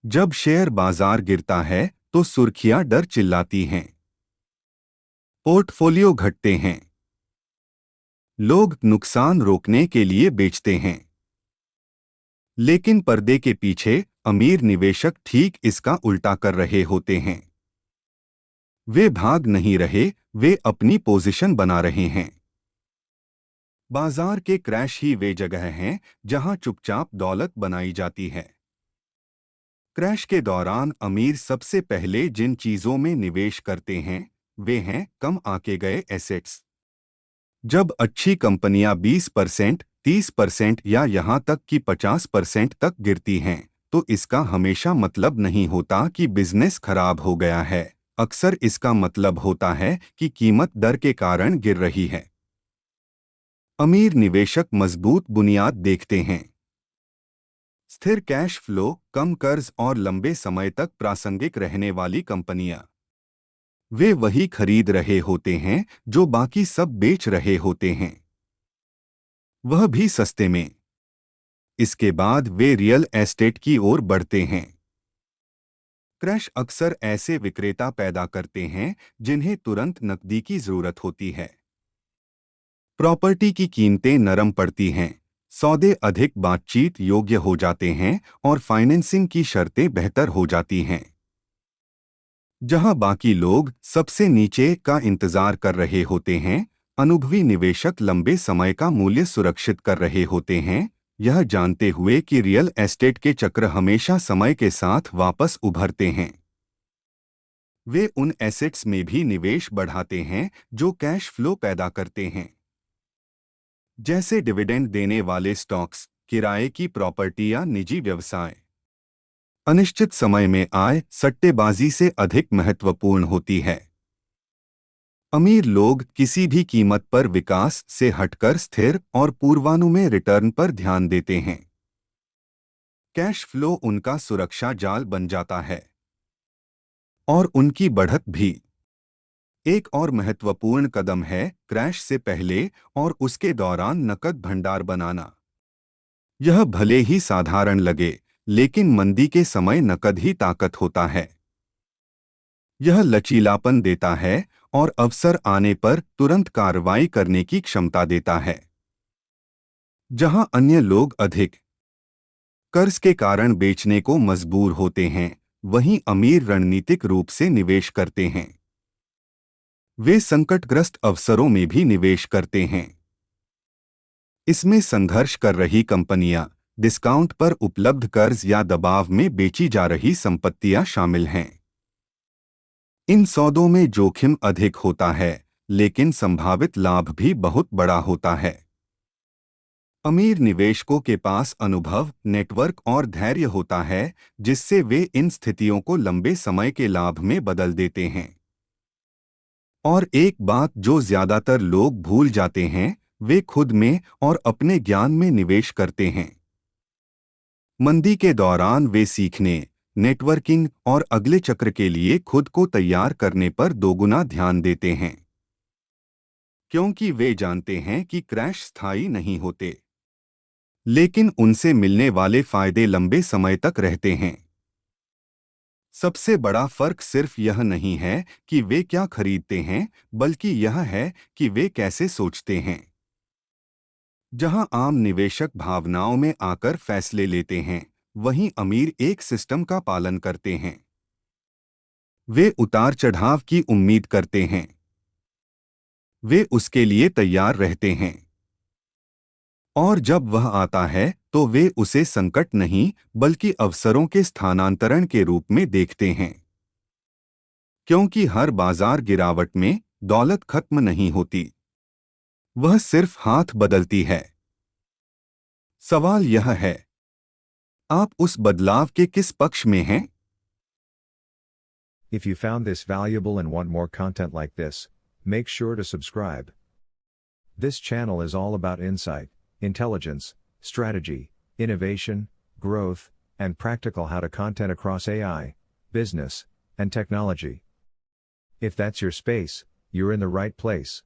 जब शेयर बाजार गिरता है तो सुर्खियां डर चिल्लाती हैं। पोर्टफोलियो घटते हैं। लोग नुकसान रोकने के लिए बेचते हैं। लेकिन पर्दे के पीछे अमीर निवेशक ठीक इसका उल्टा कर रहे होते हैं। वे भाग नहीं रहे, वे अपनी पोजीशन बना रहे हैं। बाजार के क्रैश ही वे जगह हैं जहां चुपचाप दौलत बनाई जाती है। क्रैश के दौरान अमीर सबसे पहले जिन चीजों में निवेश करते हैं वे हैं कम आके गए एसेट्स। जब अच्छी कंपनियां 20%, 30% या यहां तक कि 50% तक गिरती हैं, तो इसका हमेशा मतलब नहीं होता कि बिजनेस खराब हो गया है। अक्सर इसका मतलब होता है कि कीमत दर के कारण गिर रही है। अमीर निवेशक मजबूत बुनियाद देखते हैं। स्थिर कैश फ्लो, कम कर्ज और लंबे समय तक प्रासंगिक रहने वाली कंपनियां। वे वही खरीद रहे होते हैं जो बाकी सब बेच रहे होते हैं, वह भी सस्ते में। इसके बाद वे रियल एस्टेट की ओर बढ़ते हैं। क्रैश अक्सर ऐसे विक्रेता पैदा करते हैं जिन्हें तुरंत नकदी की जरूरत होती है। प्रॉपर्टी की कीमतें नरम पड़ती हैं, सौदे अधिक बातचीत योग्य हो जाते हैं और फाइनेंसिंग की शर्तें बेहतर हो जाती हैं। जहां बाकी लोग सबसे नीचे का इंतजार कर रहे होते हैं, अनुभवी निवेशक लंबे समय का मूल्य सुरक्षित कर रहे होते हैं, यह जानते हुए कि रियल एस्टेट के चक्र हमेशा समय के साथ वापस उभरते हैं। वे उन एसेट्स में भी निवेश बढ़ाते हैं जो कैश फ्लो पैदा करते हैं, जैसे डिविडेंड देने वाले स्टॉक्स, किराए की प्रॉपर्टी या निजी व्यवसाय। अनिश्चित समय में आय सट्टेबाजी से अधिक महत्वपूर्ण होती है। अमीर लोग किसी भी कीमत पर विकास से हटकर स्थिर और पूर्वानुमेय रिटर्न पर ध्यान देते हैं। कैश फ्लो उनका सुरक्षा जाल बन जाता है और उनकी बढ़त भी। एक और महत्वपूर्ण कदम है क्रैश से पहले और उसके दौरान नकद भंडार बनाना। यह भले ही साधारण लगे, लेकिन मंदी के समय नकद ही ताकत होता है। यह लचीलापन देता है और अवसर आने पर तुरंत कार्रवाई करने की क्षमता देता है। जहां अन्य लोग अधिक कर्ज के कारण बेचने को मजबूर होते हैं, वहीं अमीर रणनीतिक रूप से निवेश करते हैं। वे संकटग्रस्त अवसरों में भी निवेश करते हैं। इसमें संघर्ष कर रही कंपनियां, डिस्काउंट पर उपलब्ध कर्ज या दबाव में बेची जा रही संपत्तियां शामिल हैं। इन सौदों में जोखिम अधिक होता है, लेकिन संभावित लाभ भी बहुत बड़ा होता है। अमीर निवेशकों के पास अनुभव, नेटवर्क और धैर्य होता है, जिससे वे इन स्थितियों को लंबे समय के लाभ में बदल देते हैं। और एक बात जो ज्यादातर लोग भूल जाते हैं, वे खुद में और अपने ज्ञान में निवेश करते हैं। मंदी के दौरान वे सीखने, नेटवर्किंग और अगले चक्र के लिए खुद को तैयार करने पर दोगुना ध्यान देते हैं, क्योंकि वे जानते हैं कि क्रैश स्थायी नहीं होते, लेकिन उनसे मिलने वाले फायदे लंबे समय तक रहते हैं। सबसे बड़ा फर्क सिर्फ यह नहीं है कि वे क्या खरीदते हैं, बल्कि यह है कि वे कैसे सोचते हैं। जहां आम निवेशक भावनाओं में आकर फैसले लेते हैं, वहीं अमीर एक सिस्टम का पालन करते हैं। वे उतार चढ़ाव की उम्मीद करते हैं, वे उसके लिए तैयार रहते हैं, और जब वह आता है तो वे उसे संकट नहीं बल्कि अवसरों के स्थानांतरण के रूप में देखते हैं। क्योंकि हर बाजार गिरावट में दौलत खत्म नहीं होती, वह सिर्फ हाथ बदलती है। सवाल यह है, आप उस बदलाव के किस पक्ष में हैं? If you found this valuable and want more content like this, make sure to subscribe. This channel is all about insight, intelligence, strategy, innovation, growth, and practical how to content across AI, business, and technology. If that's your space, you're in the right place.